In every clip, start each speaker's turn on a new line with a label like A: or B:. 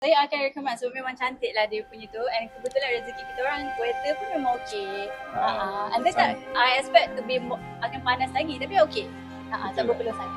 A: Saya akan recommend sebab memang cantik lah dia punya tu, and kebetulan rezeki kita orang weather pun memang okey. And then I expect to be akan panas lagi tapi okey. Tak berpeluh sangat.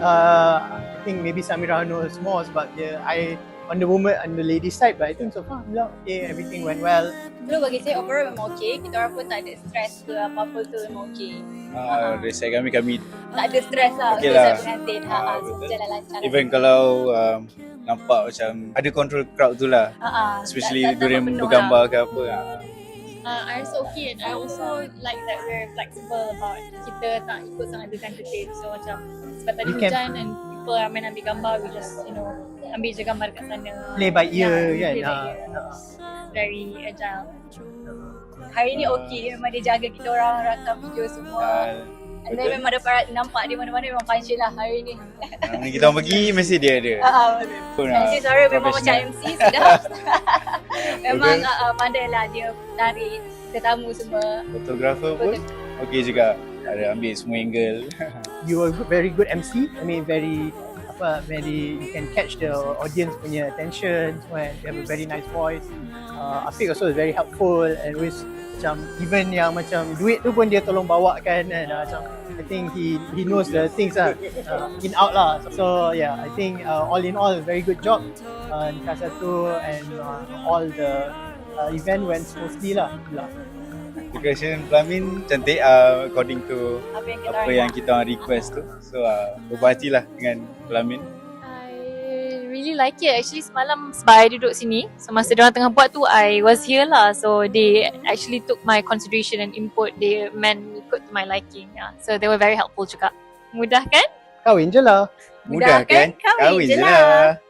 B: I think maybe Samira knows more sebab I on the woman on the lady side, but I think so far okay, everything went well.
A: Dulu bagi saya overall memang okey. Kita orang pun tak ada stress ke apa-apa tu, memang okey.
C: Dari side kami
A: Tak ada stress lah
C: Okey
A: untuk
C: lah.
A: saya pengantin. Semua jalan lancar.
C: even kalau nampak macam ada control crowd tu lah, especially
A: tak
C: during
A: penuh
C: bergambar ke apa.
D: I rasa okay, and I also like that we're flexible about kita tak ikut sangat design detail. So macam sebab tadi
B: You can-
D: hujan and people ramai nak ambil gambar, we just ambil je gambar dekat sana.
B: Play by ear kan.
D: Play by ear. Very agile.
A: Hari ni okey, memang dia jaga kita orang rakam video semua. And then memang dapat nampak di mana-mana memang punch lah hari ni.
C: Ni kita orang pergi mesti dia ada. Pun,
A: MC Suara memang macam
C: professional.
A: MC sudah. Memang pandai lah dia tarik tetamu semua.
C: Fotografer pun okey juga. Ada ambil semua angle.
B: You are very good MC. I mean very you can catch the audience punya attention. You have a very nice voice. Afiq also is very helpful and always macam even yang macam duit tu pun dia tolong bawa kan, and macam I think he knows the things lah in out lah. So yeah, I think all in all very good job Nikah Satu, and all the event went smoothly lah.
C: Decoration pelamin cantik according to apa yang kita orang request tu. So berhati lah dengan pelamin.
D: I really like it. Actually semalam sebab I duduk sini, semasa diorang tengah buat tu I was here lah. So they actually took my consideration and input. They ikut to my liking. So they were very helpful juga. Mudah kan?
B: Kahwin je lah.
C: Mudah kan? Kahwin je lah.